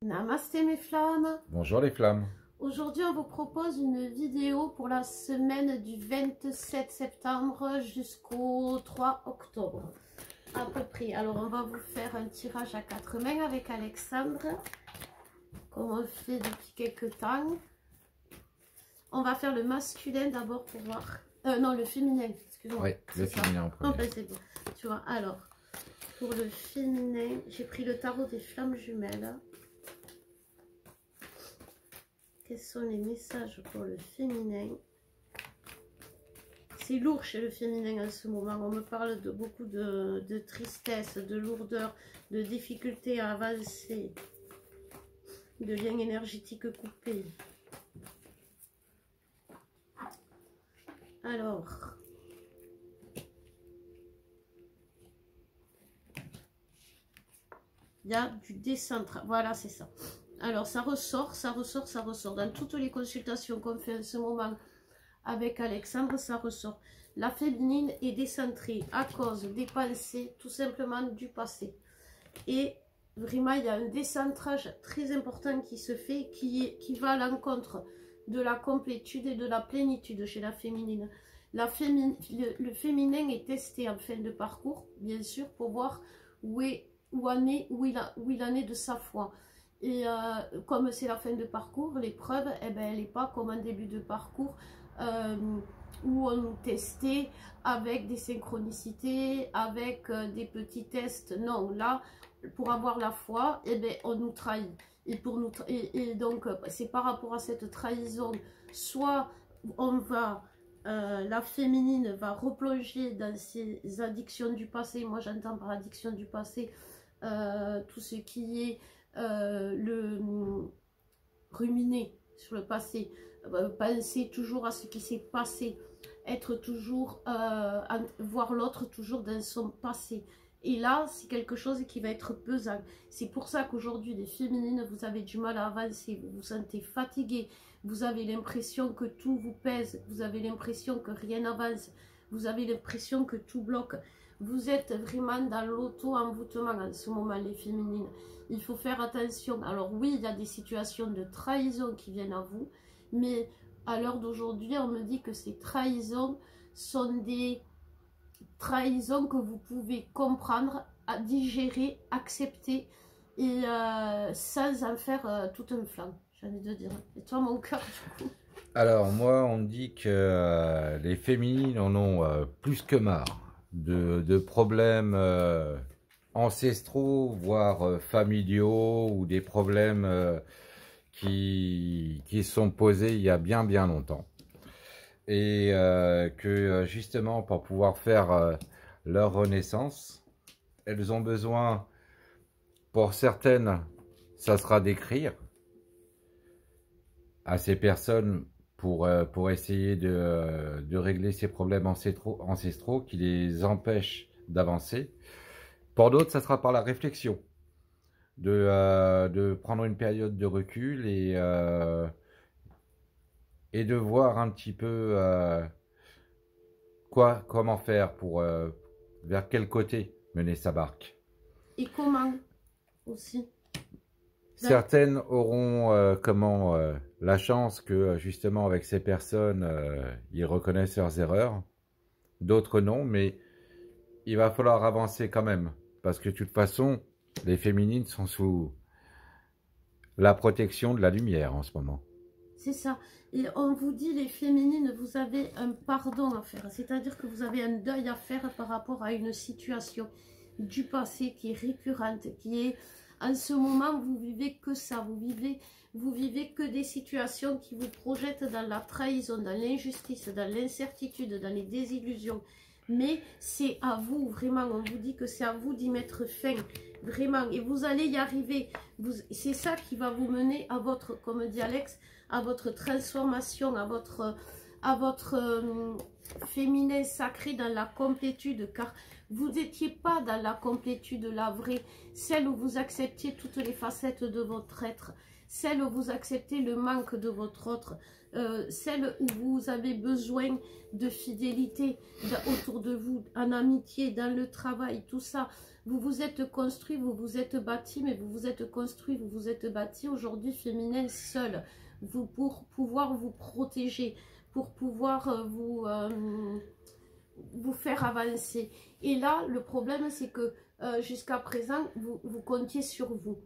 Namasté mes flammes. Bonjour les flammes. Aujourd'hui on vous propose une vidéo pour la semaine du 27 septembre jusqu'au 3 octobre à peu près. Alors on va vous faire un tirage à 4 mains avec Alexandre comme on le fait depuis quelques temps. On va faire le masculin d'abord pour voir, non le féminin, excusez-moi. Oui, le féminin en premier. Oh, ben, c'est bon. Tu vois, alors pour le féminin j'ai pris le tarot des flammes jumelles. Quels sont les messages pour le féminin? C'est lourd chez le féminin en ce moment. On me parle de beaucoup de tristesse, de lourdeur, de difficulté à avancer, de liens énergétiques coupés. Alors, il y a du décentrage. Voilà, c'est ça. Alors, ça ressort. Dans toutes les consultations qu'on fait en ce moment avec Alexandre, ça ressort. La féminine est décentrée à cause des pensées, tout simplement du passé. Et vraiment, il y a un décentrage très important qui se fait, qui va à l'encontre de la complétude et de la plénitude chez la féminine. Le féminin est testé en fin de parcours, bien sûr, pour voir où il en est de sa foi. Et comme c'est la fin de parcours, l'épreuve, eh ben, elle n'est pas comme un début de parcours où on nous testait avec des synchronicités, avec des petits tests. Non, là, pour avoir la foi, eh ben, on nous trahit. Et donc, c'est par rapport à cette trahison, soit on va, la féminine va replonger dans ses addictions du passé. Moi, j'entends par addiction du passé tout ce qui est ruminer sur le passé, penser toujours à ce qui s'est passé, être toujours, voir l'autre toujours dans son passé. Et là, c'est quelque chose qui va être pesant. C'est pour ça qu'aujourd'hui, les féminines, vous avez du mal à avancer, vous vous sentez fatigué, vous avez l'impression que tout vous pèse, vous avez l'impression que rien n'avance, vous avez l'impression que tout bloque. Vous êtes vraiment dans l'auto-envoûtement en ce moment, les féminines. Il faut faire attention. Alors oui, il y a des situations de trahison qui viennent à vous, mais à l'heure d'aujourd'hui, on me dit que ces trahisons sont des trahisons que vous pouvez comprendre, digérer, accepter, et sans en faire tout un flanc, j'ai envie de dire. Et toi, mon cœur, du coup? Alors moi, on dit que les féminines en ont plus que marre de problèmes ancestraux, voire familiaux, ou des problèmes qui sont posés il y a bien longtemps. Et que justement, pour pouvoir faire leur renaissance, elles ont besoin, pour certaines, ça sera d'écrire à ces personnes pour essayer de régler ces problèmes ancestraux qui les empêchent d'avancer. Pour d'autres, ça sera par la réflexion, de prendre une période de recul et de voir un petit peu comment faire pour vers quel côté mener sa barque. Et comment aussi? Certaines auront la chance que justement avec ces personnes, ils reconnaissent leurs erreurs. D'autres non, mais il va falloir avancer quand même. Parce que de toute façon, les féminines sont sous la protection de la lumière en ce moment. C'est ça. Et on vous dit, les féminines, vous avez un pardon à faire. C'est-à-dire que vous avez un deuil à faire par rapport à une situation du passé qui est récurrente, qui est... En ce moment, vous vivez que ça. Vous vivez que des situations qui vous projettent dans la trahison, dans l'injustice, dans l'incertitude, dans les désillusions. Mais c'est à vous, vraiment, on vous dit que c'est à vous d'y mettre fin, vraiment. Et vous allez y arriver. C'est ça qui va vous mener à votre, comme dit Alex, à votre transformation, à à votre féminin sacré dans la complétude, car vous n'étiez pas dans la complétude, la vraie, celle où vous acceptiez toutes les facettes de votre être, celle où vous acceptez le manque de votre autre, celle où vous avez besoin de fidélité autour de vous, en amitié, dans le travail, tout ça. Vous vous êtes construit, vous vous êtes bâti, mais vous vous êtes construit, vous vous êtes bâti aujourd'hui féminin seul, vous, pour pouvoir vous protéger, pour pouvoir vous faire avancer. Et là, le problème, c'est que jusqu'à présent, vous comptiez sur vous.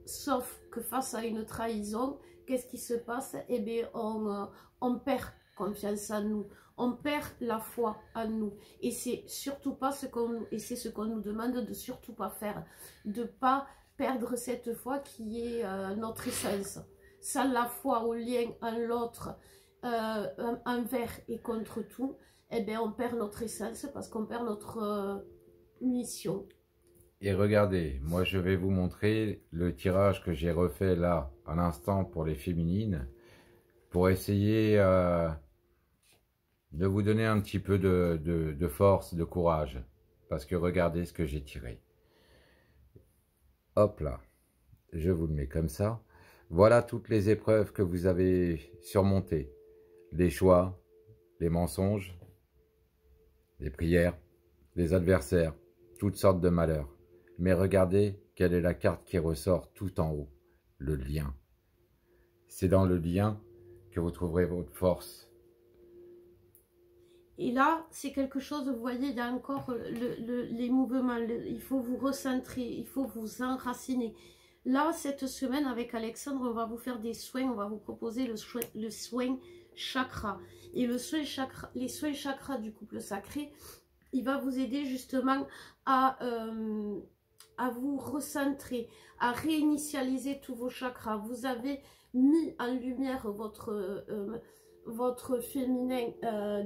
Sauf que face à une trahison, qu'est-ce qui se passe? Eh bien, on perd confiance en nous. On perd la foi en nous. Et c'est surtout pas ce qu'on nous demande de surtout pas faire. De pas perdre cette foi qui est notre essence. Sans la foi au lien en l'autre, envers et contre tout, eh bien, on perd notre essence parce qu'on perd notre mission. Et regardez, moi je vais vous montrer le tirage que j'ai refait là, à l'instant pour les féminines, pour essayer de vous donner un petit peu de force, de courage. Parce que regardez ce que j'ai tiré. Hop là, je vous le mets comme ça. Voilà toutes les épreuves que vous avez surmontées. Les choix, les mensonges, les prières, les adversaires, toutes sortes de malheurs. Mais regardez quelle est la carte qui ressort tout en haut, le lien. C'est dans le lien que vous trouverez votre force. Et là, c'est quelque chose, vous voyez, il y a encore les mouvements, il faut vous recentrer, il faut vous enraciner. Là, cette semaine, avec Alexandre, on va vous faire des soins, on va vous proposer le soin chakra. Et les soins chakra du couple sacré, il va vous aider justement à vous recentrer, à réinitialiser tous vos chakras. Vous avez mis en lumière votre féminin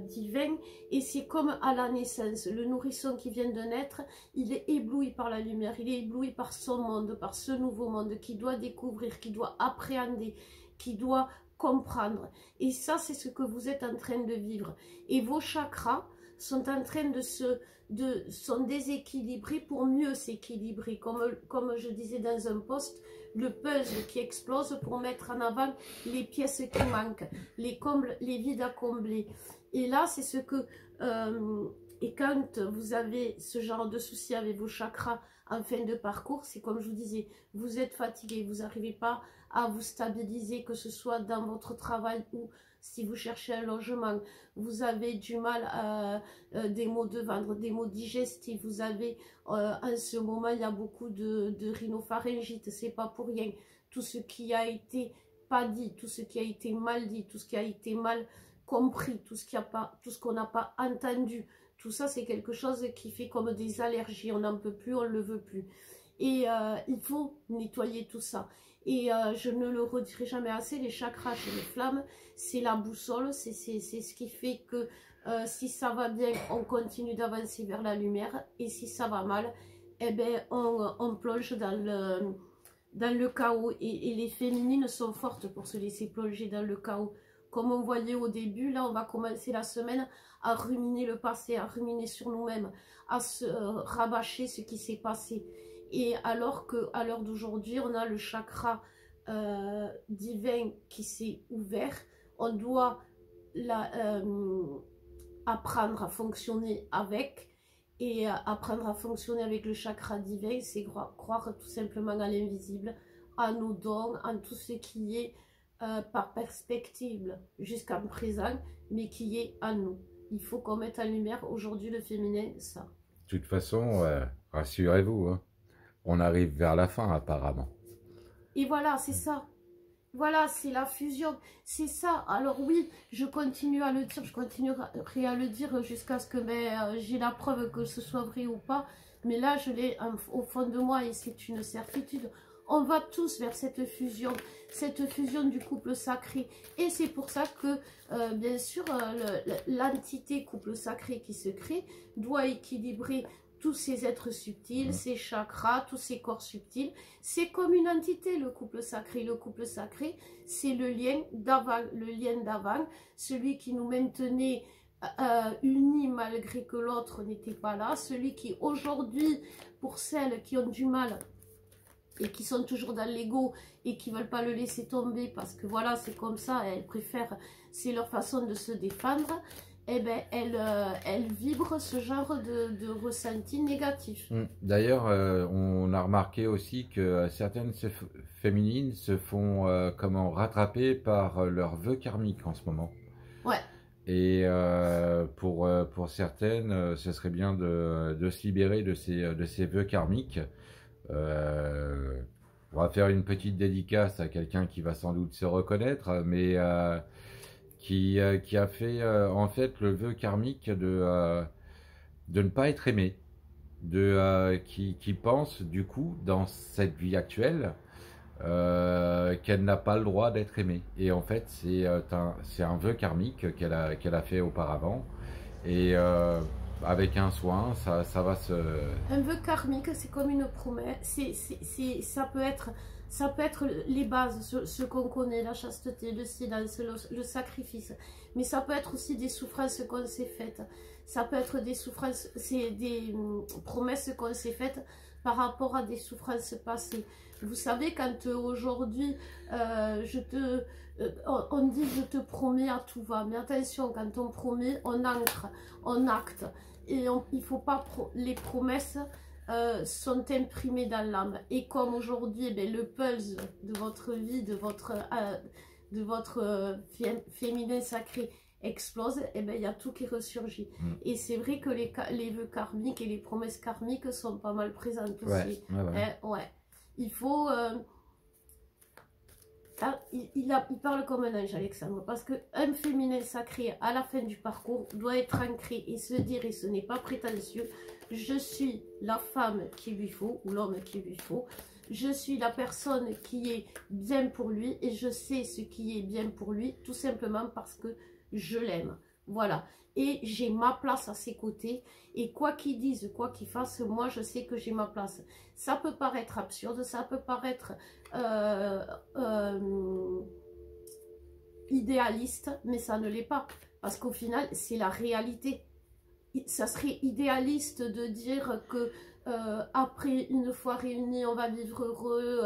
divin, et c'est comme à la naissance, le nourrisson qui vient de naître, il est ébloui par la lumière, il est ébloui par son monde, par ce nouveau monde qu'il doit découvrir, qu'il doit appréhender, qu'il doit comprendre. Et ça, c'est ce que vous êtes en train de vivre. Et vos chakras sont en train sont déséquilibrés pour mieux s'équilibrer. Comme je disais dans un post, le puzzle qui explose pour mettre en avant les pièces qui manquent, les vides à combler. Et là, c'est ce que... et quand vous avez ce genre de soucis avec vos chakras en fin de parcours, c'est comme je vous disais, vous êtes fatigué, vous n'arrivez pas à vous stabiliser, que ce soit dans votre travail ou si vous cherchez un logement, vous avez du mal à des maux de ventre, des maux digestifs, vous avez en ce moment il y a beaucoup de rhinopharyngite, c'est pas pour rien. Tout ce qui a été pas dit, tout ce qui a été mal dit, tout ce qui a été mal compris, tout ce qu'on n'a pas entendu, tout ça c'est quelque chose qui fait comme des allergies, on n'en peut plus, on ne le veut plus. Et il faut nettoyer tout ça. Et je ne le redirai jamais assez, les chakras chez les flammes, c'est la boussole, c'est ce qui fait que si ça va bien, on continue d'avancer vers la lumière, et si ça va mal, eh ben, on plonge dans le chaos. Et les féminines sont fortes pour se laisser plonger dans le chaos. Comme on voyait au début, là on va commencer la semaine à ruminer le passé, à ruminer sur nous-mêmes, à se rabâcher ce qui s'est passé. Et alors qu'à l'heure d'aujourd'hui, on a le chakra divin qui s'est ouvert, on doit apprendre à fonctionner avec. Et apprendre à fonctionner avec le chakra divin, c'est croire tout simplement à l'invisible, à nos dons, en tout ce qui est par perspective jusqu'à présent, mais qui est à nous. Il faut qu'on mette en lumière aujourd'hui le féminin, ça. De toute façon, rassurez-vous, hein. On arrive vers la fin apparemment. Et voilà, c'est ça. Voilà, c'est la fusion. C'est ça. Alors oui, je continue à le dire, je continuerai à le dire jusqu'à ce que j'ai la preuve que ce soit vrai ou pas. Mais là, je l'ai au fond de moi et c'est une certitude. On va tous vers cette fusion du couple sacré. Et c'est pour ça que, bien sûr, l'entité couple sacré qui se crée doit équilibrer tous ces êtres subtils, ces chakras, tous ces corps subtils. C'est comme une entité, le couple sacré. Le couple sacré, c'est le lien d'avant, celui qui nous maintenait unis malgré que l'autre n'était pas là, celui qui aujourd'hui, pour celles qui ont du mal et qui sont toujours dans l'ego et qui ne veulent pas le laisser tomber parce que voilà, c'est comme ça, elles préfèrent, c'est leur façon de se défendre, eh ben, elles vibrent ce genre de ressenti négatif. D'ailleurs, on a remarqué aussi que certaines féminines se font rattraper par leurs vœux karmiques en ce moment. Ouais. Et pour certaines, ce serait bien de se libérer de ces vœux karmiques. On va faire une petite dédicace à quelqu'un qui va sans doute se reconnaître, mais qui a fait en fait le vœu karmique de ne pas être aimé, qui pense du coup dans cette vie actuelle qu'elle n'a pas le droit d'être aimée. Et en fait c'est un vœu karmique qu'elle a fait auparavant, et avec un soin ça va se... Un vœu karmique, c'est comme une promesse, ça peut être les bases, ce qu'on connaît, la chasteté, le silence, le sacrifice. Mais ça peut être aussi des souffrances qu'on s'est faites. Ça peut être des souffrances, c'est des promesses qu'on s'est faites par rapport à des souffrances passées. Vous savez, quand aujourd'hui, on dit je te promets à tout va. Mais attention, quand on promet, on ancre, on acte. Et il ne faut pas, les promesses sont imprimées dans l'âme. Et comme aujourd'hui, eh le pulse de votre vie, de votre féminin sacré explose, et il y a tout qui ressurgit. Et c'est vrai que les vœux karmiques et les promesses karmiques sont pas mal présentes aussi. Ouais. Il faut... il parle comme un ange, Alexandre, parce qu'un féminin sacré, à la fin du parcours, doit être ancré et se dire, et ce n'est pas prétentieux, je suis la femme qu'il lui faut, ou l'homme qu'il lui faut, je suis la personne qui est bien pour lui, et je sais ce qui est bien pour lui, tout simplement parce que je l'aime. Voilà. Et j'ai ma place à ses côtés, et quoi qu'ils disent, quoi qu'ils fassent, moi je sais que j'ai ma place. Ça peut paraître absurde, ça peut paraître idéaliste, mais ça ne l'est pas, parce qu'au final c'est la réalité. Ça serait idéaliste de dire que après une fois réunis on va vivre heureux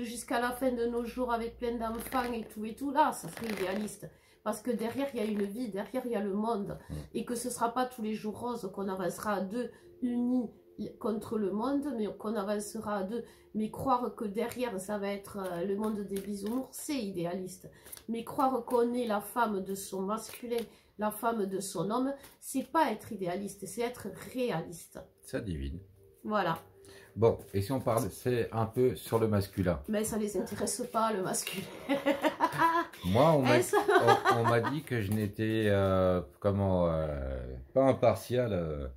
jusqu'à la fin de nos jours avec plein d'enfants et tout là, ça serait idéaliste. Parce que derrière, il y a une vie, derrière, il y a le monde. Et que ce ne sera pas tous les jours roses, qu'on avancera à deux unis contre le monde, mais qu'on avancera à deux. Mais croire que derrière, ça va être le monde des bisounours, c'est idéaliste. Mais croire qu'on est la femme de son masculin, la femme de son homme, c'est pas être idéaliste, c'est être réaliste. Ça divine. Voilà. Bon, et si on parle, c'est un peu sur le masculin. Mais ça les intéresse pas, le masculin. Moi, on m'a dit que je n'étais, pas impartial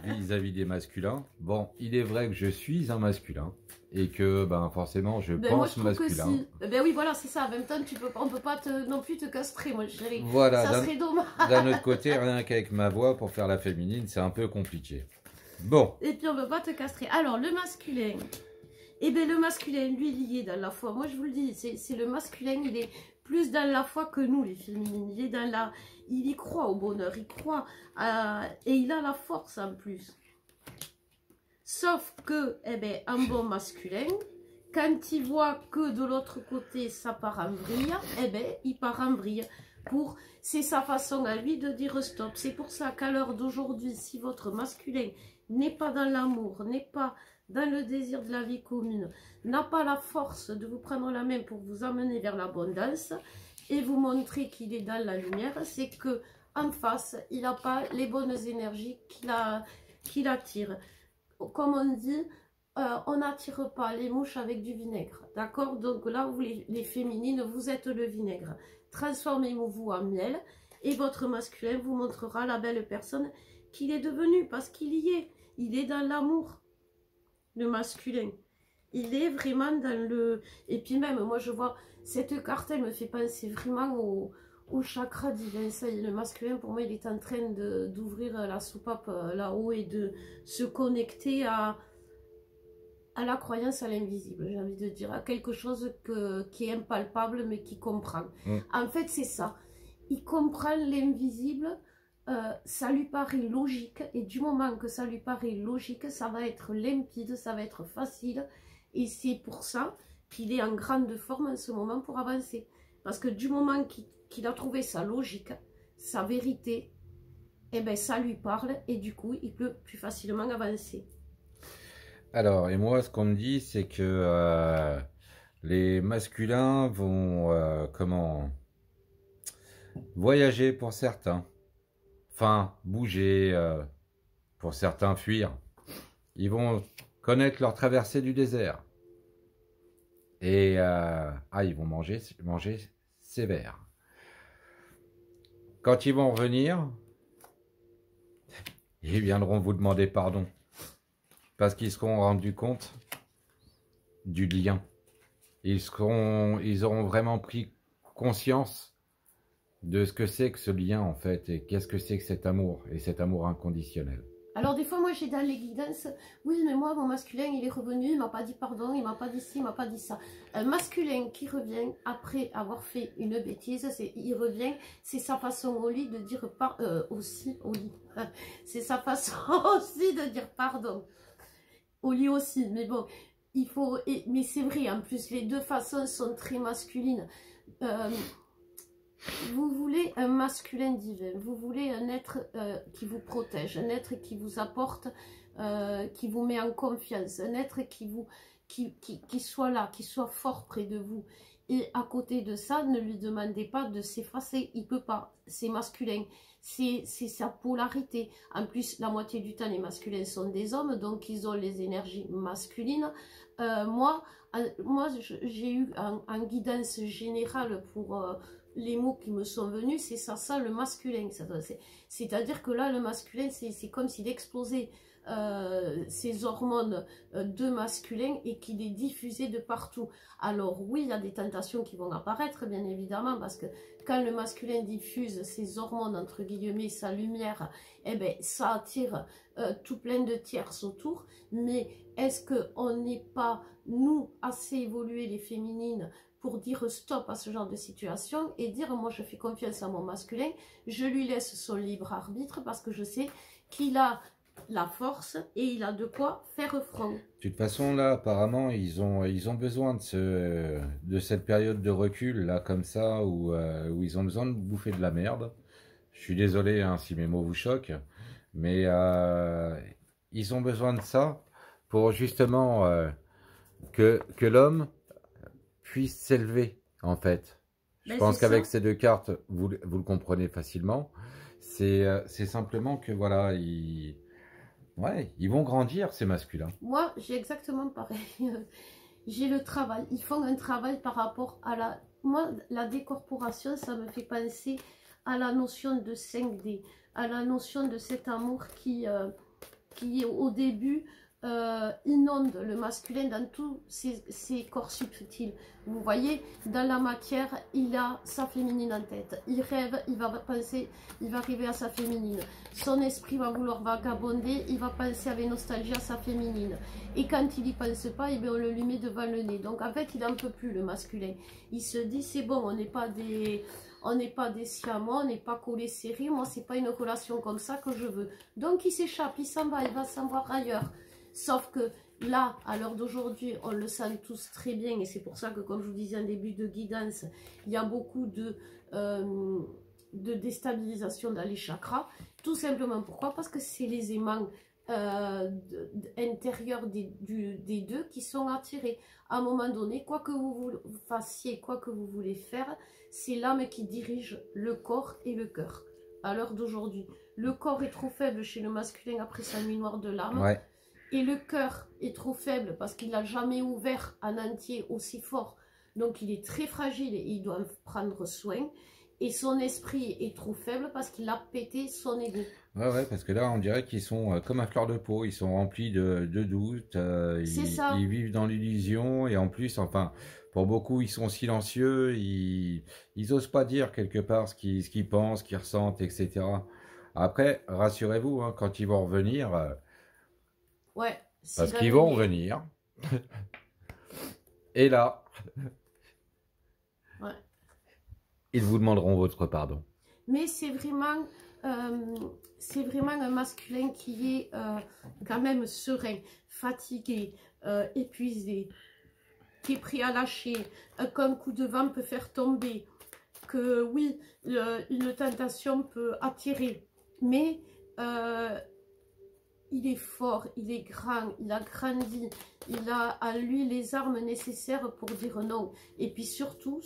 vis-à-vis des masculins. Bon, il est vrai que je suis un masculin et que, forcément, je pense masculin. Si. Ben oui, voilà, c'est ça. En même temps, on peut pas non plus te castrer, moi, chérie. Voilà, ça serait dommage. D'un autre côté, rien qu'avec ma voix, pour faire la féminine, c'est un peu compliqué. Bon. Et puis on ne veut pas te castrer. Alors le masculin, eh bien le masculin, lui, il est dans la foi. Moi je vous le dis, c'est le masculin, il est plus dans la foi que nous les féminines. Il est dans la, il y croit au bonheur, il croit et il a la force en plus. Sauf que, eh bien, un bon masculin, quand il voit que de l'autre côté ça part en vrille, eh bien il part en vrille. C'est sa façon à lui de dire stop. C'est pour ça qu'à l'heure d'aujourd'hui, si votre masculin n'est pas dans l'amour, n'est pas dans le désir de la vie commune, n'a pas la force de vous prendre la main pour vous amener vers l'abondance et vous montrer qu'il est dans la lumière, c'est que en face, il n'a pas les bonnes énergies qu'il attire. Comme on dit, on n'attire pas les mouches avec du vinaigre. D'accord? Donc là, vous les féminines, vous êtes le vinaigre. Transformez-vous en miel et votre masculin vous montrera la belle personne qu'il est devenu, parce qu'il y est. Il est dans l'amour, le masculin. Il est vraiment dans le... Et puis même, moi je vois, cette carte, elle me fait penser vraiment au chakra divin. Ça y est, le masculin, pour moi, il est en train d'ouvrir la soupape là-haut et de se connecter à la croyance à l'invisible, j'ai envie de dire, à quelque chose qui est impalpable mais qui comprend. En fait, c'est ça. Il comprend l'invisible, ça lui paraît logique, et du moment que ça lui paraît logique, ça va être limpide, ça va être facile, et c'est pour ça qu'il est en grande forme en ce moment pour avancer. Parce que du moment qu'il a trouvé sa logique, sa vérité, eh ben, ça lui parle, et du coup, il peut plus facilement avancer. Alors, et moi, ce qu'on me dit, c'est que les masculins vont, voyager pour certains. Enfin, bouger, pour certains, fuir. Ils vont connaître leur traversée du désert. Et, ils vont manger sévère. Quand ils vont revenir, ils viendront vous demander pardon. Parce qu'ils seront rendus compte du lien. Ils auront vraiment pris conscience de ce que c'est que ce lien, en fait, et qu'est-ce que c'est que cet amour, et cet amour inconditionnel. Alors des fois, moi, j'ai dans les guidances, oui, mais moi, mon masculin, il est revenu, il m'a pas dit pardon, il m'a pas dit ci, il m'a pas dit ça. Un masculin qui revient après avoir fait une bêtise, il revient, c'est sa façon au lit de dire c'est sa façon aussi de dire pardon. Au lit aussi, mais bon, il faut, mais c'est vrai, en plus, les deux façons sont très masculines. Vous voulez un masculin divin, vous voulez un être qui vous protège, un être qui vous apporte, qui vous met en confiance, un être qui soit là, qui soit fort près de vous. Et à côté de ça, ne lui demandez pas de s'effacer, il ne peut pas, c'est masculin, c'est sa polarité. En plus, la moitié du temps, les masculins sont des hommes, donc ils ont les énergies masculines. Moi j'ai eu en guidance générale pour les mots qui me sont venus, c'est ça le masculin. C'est-à-dire que là, le masculin, c'est comme s'il explosait ses hormones de masculin et qu'il est diffusé de partout. Alors oui, il y a des tentations qui vont apparaître, bien évidemment, parce que quand le masculin diffuse ses hormones, entre guillemets, sa lumière, eh ben, ça attire tout plein de tierces autour. Mais est-ce qu'on n'est pas, nous, assez évolués, les féminines, pour dire stop à ce genre de situation et dire moi je fais confiance à mon masculin, je lui laisse son libre arbitre parce que je sais qu'il a la force et il a de quoi faire front. De toute façon là apparemment ils ont besoin de cette période de recul là comme ça où ils ont besoin de bouffer de la merde. Je suis désolé hein, si mes mots vous choquent, mais ils ont besoin de ça pour justement que l'homme puisse s'élever, en fait. Je pense qu'avec ces deux cartes, vous le comprenez facilement. C'est simplement que, voilà, ils vont grandir, ces masculins. Moi, j'ai exactement pareil. J'ai le travail. Ils font un travail par rapport à la... Moi, la décorporation, ça me fait penser à la notion de 5D, à la notion de cet amour qui au début... inonde le masculin dans tous ses corps subtils. Vous voyez, dans la matière, il a sa féminine en tête. Il rêve, il va penser, il va arriver à sa féminine. Son esprit va vouloir vagabonder, il va penser avec nostalgie à sa féminine. Et quand il n'y pense pas, eh bien, on le lui met devant le nez. Donc en fait, il n'en peut plus, le masculin. Il se dit, c'est bon, on n'est pas des siamois, on n'est pas collés serrés. Moi, c'est pas une relation comme ça que je veux. Donc il s'échappe, il s'en va, il va s'en voir ailleurs. Sauf que là, à l'heure d'aujourd'hui, on le sent tous très bien et c'est pour ça que, comme je vous disais en début de guidance, il y a beaucoup de déstabilisation dans les chakras. Tout simplement pourquoi? Parce que c'est les aimants intérieurs des deux qui sont attirés. À un moment donné, quoi que vous fassiez, quoi que vous voulez faire, c'est l'âme qui dirige le corps et le cœur. À l'heure d'aujourd'hui, le corps est trop faible chez le masculin après sa nuit noire de l'âme. Ouais. Et le cœur est trop faible parce qu'il n'a jamais ouvert en entier aussi fort. Donc il est très fragile et il doit en prendre soin. Et son esprit est trop faible parce qu'il a pété son ego. Ouais, parce que là, on dirait qu'ils sont comme à fleur de peau. Ils sont remplis de doutes. C'est ça. Ils vivent dans l'illusion. Et en plus, enfin, pour beaucoup, ils sont silencieux. Ils osent pas dire quelque part ce qu'ils pensent, ce qu'ils ressentent, etc. Après, rassurez-vous, hein, quand ils vont revenir, Ouais. parce qu'ils vont revenir. Et là, ouais. Ils vous demanderont votre pardon. Mais c'est vraiment un masculin qui est quand même serein, fatigué, épuisé, qui est prêt à lâcher, qu'un coup de vent peut faire tomber, que oui, une tentation peut attirer, mais il est fort, il est grand, il a grandi, il a à lui les armes nécessaires pour dire non. Et puis surtout,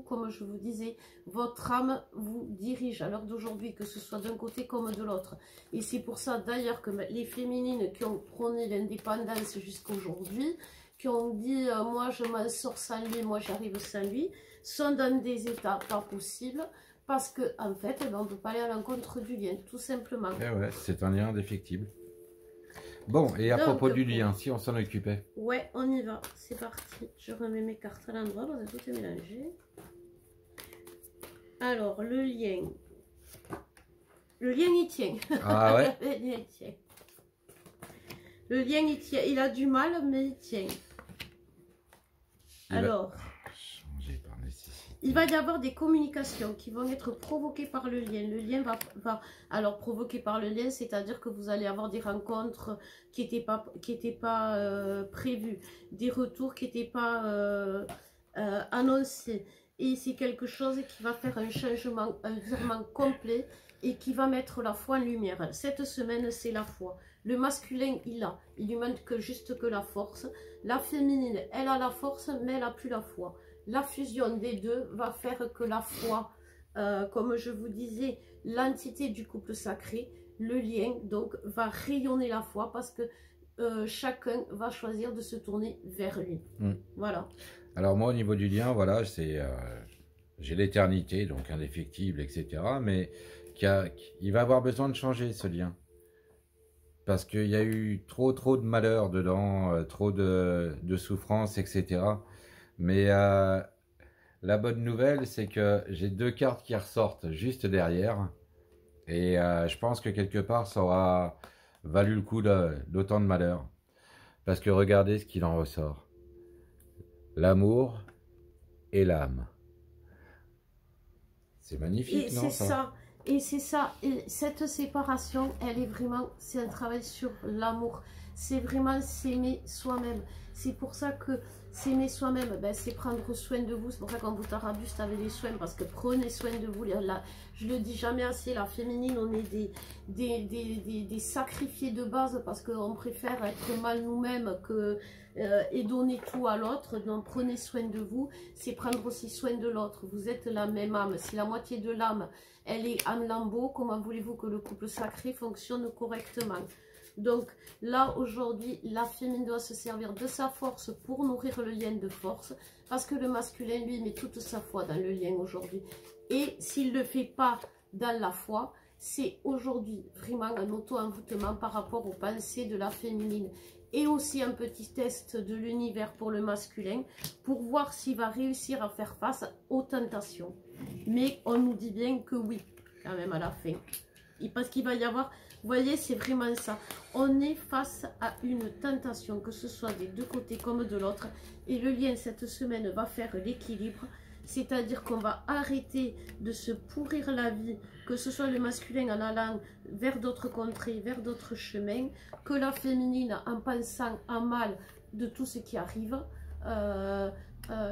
comme je vous disais, votre âme vous dirige à l'heure d'aujourd'hui, que ce soit d'un côté comme de l'autre. Et c'est pour ça d'ailleurs que les féminines qui ont prôné l'indépendance jusqu'à aujourd'hui, qui ont dit moi je m'en sors sans lui, moi j'arrive sans lui, sont dans des états pas possibles. Parce qu'en fait, on ne peut pas aller à l'encontre du lien, tout simplement. Et ouais, c'est un lien indéfectible. Bon, et à propos du lien, si on s'en occupait. Ouais, on y va. C'est parti. Je remets mes cartes à l'endroit parce que tout est mélangé. Alors, le lien. Le lien, il tient. Ah ouais. Le lien, il tient. Le lien, il tient. Il a du mal, mais il tient. Alors... Il va y avoir des communications qui vont être provoquées par le lien. Le lien va alors provoqué par le lien, c'est-à-dire que vous allez avoir des rencontres qui n'étaient pas prévues, des retours qui n'étaient pas annoncés. Et c'est quelque chose qui va faire un changement, un virement complet et qui va mettre la foi en lumière. Cette semaine, c'est la foi. Le masculin, il lui manque juste que la force. La féminine, elle a la force, mais elle n'a plus la foi. La fusion des deux va faire que la foi, comme je vous disais, l'entité du couple sacré, le lien, donc, va rayonner la foi parce que chacun va choisir de se tourner vers lui. Voilà. Alors moi, au niveau du lien, voilà, j'ai l'éternité, donc indéfectible, etc. Mais il va avoir besoin de changer ce lien. Parce qu'il y a eu trop de malheur dedans, trop de souffrance, etc. Mais la bonne nouvelle, c'est que j'ai 2 cartes qui ressortent juste derrière. Et je pense que quelque part, ça aura valu le coup d'autant de malheur. Parce que regardez ce qu'il en ressort. L'amour et l'âme. C'est magnifique, non, ça? Et c'est ça. Et cette séparation, elle est vraiment, c'est un travail sur l'amour. C'est vraiment s'aimer soi-même. C'est pour ça que s'aimer soi-même, ben, c'est prendre soin de vous. C'est pour ça qu'on vous tarabuste avec les soins, parce que prenez soin de vous. Là, je le dis jamais assez, la féminine, on est des sacrifiés de base, parce qu'on préfère être mal nous-mêmes que et donner tout à l'autre. Donc prenez soin de vous, c'est prendre aussi soin de l'autre. Vous êtes la même âme. Si la moitié de l'âme, elle est âme lambeau, comment voulez-vous que le couple sacré fonctionne correctement? Donc là, aujourd'hui, la féminine doit se servir de sa force pour nourrir le lien de force. Parce que le masculin, lui, met toute sa foi dans le lien aujourd'hui. Et s'il ne le fait pas dans la foi, c'est aujourd'hui vraiment un auto-envoûtement par rapport aux pensées de la féminine. Et aussi un petit test de l'univers pour le masculin, pour voir s'il va réussir à faire face aux tentations. Mais on nous dit bien que oui, quand même à la fin. Et parce qu'il va y avoir... Vous voyez, c'est vraiment ça. On est face à une tentation, que ce soit des deux côtés comme de l'autre. Et le lien, cette semaine, va faire l'équilibre. C'est-à-dire qu'on va arrêter de se pourrir la vie, que ce soit le masculin en allant vers d'autres contrées, vers d'autres chemins, que la féminine en pensant en mal de tout ce qui arrive.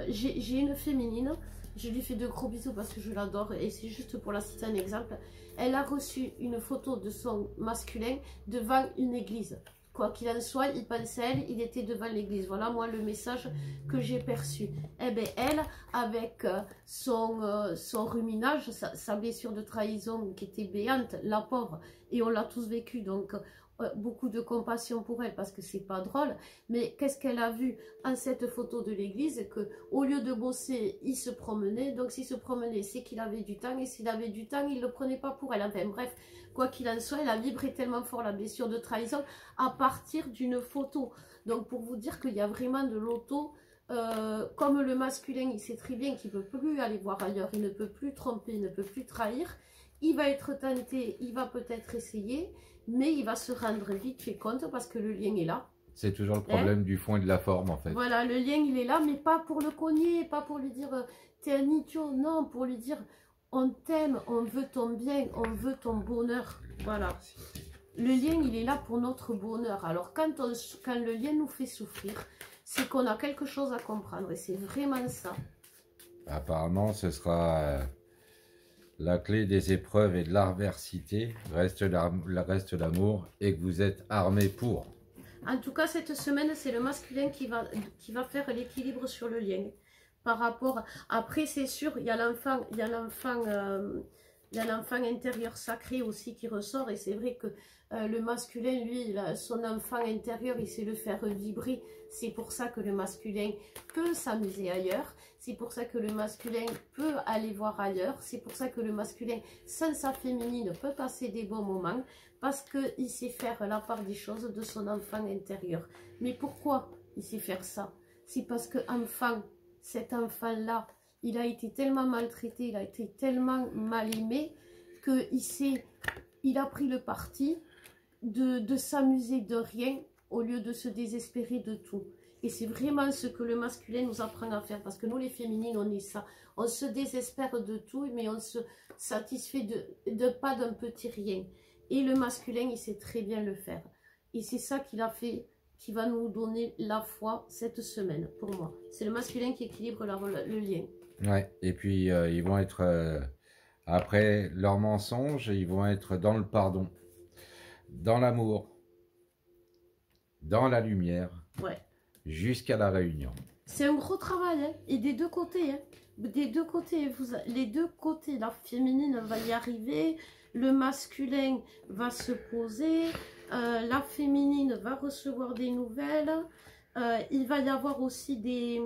J'ai une féminine, je lui fais de gros bisous parce que je l'adore et c'est juste pour la citer un exemple. Elle a reçu une photo de son masculin devant une église. Quoi qu'il en soit, il pensait à elle, il était devant l'église. Voilà moi le message que j'ai perçu. Eh bien elle, avec son ruminage, sa blessure de trahison qui était béante, la pauvre, et on l'a tous vécu. Donc beaucoup de compassion pour elle parce que c'est pas drôle, mais qu'est-ce qu'elle a vu en cette photo de l'église? Que au lieu de bosser, il se promenait. Donc s'il se promenait, c'est qu'il avait du temps, et s'il avait du temps, il le prenait pas pour elle. Enfin bref, quoi qu'il en soit, elle a vibré tellement fort la blessure de trahison à partir d'une photo. Donc pour vous dire qu'il y a vraiment de l'auto. Comme le masculin, il sait très bien qu'il ne peut plus aller voir ailleurs, il ne peut plus tromper, il ne peut plus trahir. Il va être tenté, il va peut-être essayer, mais il va se rendre vite fait compte parce que le lien est là. C'est toujours le problème du fond et de la forme en fait. Voilà, le lien il est là, mais pas pour le cogner, pas pour lui dire t'es un idiot, non, pour lui dire on t'aime, on veut ton bien, on veut ton bonheur. Voilà. Le lien il est là pour notre bonheur. Alors quand le lien nous fait souffrir, c'est qu'on a quelque chose à comprendre et c'est vraiment ça. Apparemment, ce sera la clé des épreuves et de l'adversité, reste l'amour et que vous êtes armés pour. En tout cas, cette semaine, c'est le masculin qui va faire l'équilibre sur le lien. Par rapport... Après, c'est sûr, il y a l'enfant intérieur sacré aussi qui ressort. Et c'est vrai que le masculin, lui, son enfant intérieur, il sait le faire vibrer. C'est pour ça que le masculin peut s'amuser ailleurs. C'est pour ça que le masculin peut aller voir ailleurs. C'est pour ça que le masculin, sans sa féminine, peut passer des bons moments. Parce qu'il sait faire la part des choses de son enfant intérieur. Mais pourquoi il sait faire ça? C'est parce que cet enfant-là, il a été tellement maltraité, il a été tellement mal aimé, qu'il a pris le parti de s'amuser de rien au lieu de se désespérer de tout. Et c'est vraiment ce que le masculin nous apprend à faire. Parce que nous, les féminines, on est ça. On se désespère de tout, mais on se satisfait de pas d'un petit rien. Et le masculin, il sait très bien le faire. Et c'est ça qu'il a fait, qui va nous donner la foi cette semaine, pour moi. C'est le masculin qui équilibre le lien. Ouais, et puis ils vont être, après leurs mensonges, ils vont être dans le pardon, dans l'amour, dans la lumière, ouais, jusqu'à la réunion. C'est un gros travail, hein, et des deux côtés. Hein. Des deux côtés, les deux côtés, la féminine va y arriver, le masculin va se poser, la féminine va recevoir des nouvelles, il va y avoir aussi des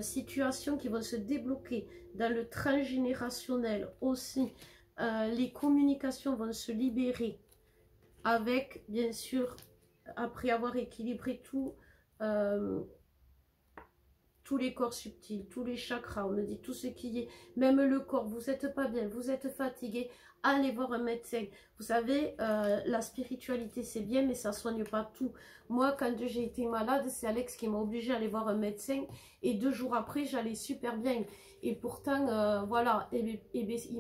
situations qui vont se débloquer dans le transgénérationnel aussi. Les communications vont se libérer avec, bien sûr, après avoir équilibré tous les corps subtils, tous les chakras, on me dit tout ce qui est, même le corps, vous n'êtes pas bien, vous êtes fatigué, allez voir un médecin. Vous savez, la spiritualité c'est bien, mais ça ne soigne pas tout. Moi, quand j'ai été malade, c'est Alex qui m'a obligé à aller voir un médecin, et 2 jours après, j'allais super bien. Et pourtant, voilà,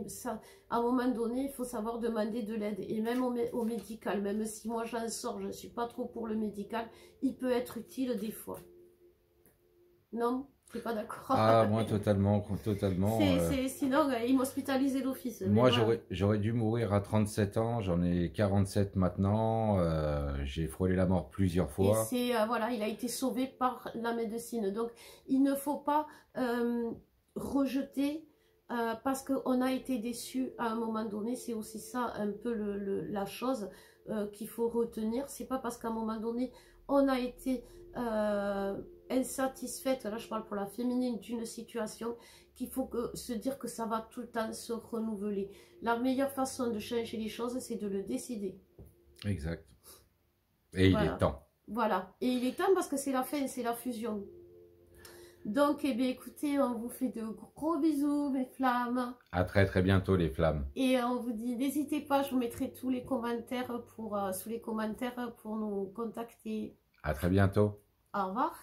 ça, à un moment donné, il faut savoir demander de l'aide. Et même au médical, même si moi j'en sors, je ne suis pas trop pour le médical, il peut être utile des fois. Non, tu n'es pas d'accord? Ah, moi, totalement. Sinon, ils m'hospitalisaient d'office. Moi, j'aurais dû mourir à 37 ans, j'en ai 47 maintenant, j'ai frôlé la mort plusieurs fois. Et voilà, il a été sauvé par la médecine. Donc, il ne faut pas rejeter parce qu'on a été déçu à un moment donné. C'est aussi ça un peu la chose qu'il faut retenir. C'est pas parce qu'à un moment donné, on a été insatisfaite, là je parle pour la féminine, d'une situation, qu'il faut se dire que ça va tout le temps se renouveler. La meilleure façon de changer les choses, c'est de le décider. Exact. Et voilà. Il est temps. Voilà. Et il est temps parce que c'est la fin, c'est la fusion. Donc, eh bien, écoutez, on vous fait de gros bisous, mes flammes. À très très bientôt, les flammes. Et on vous dit, n'hésitez pas, je vous mettrai tous les commentaires sous les commentaires pour nous contacter. À très bientôt. Au revoir.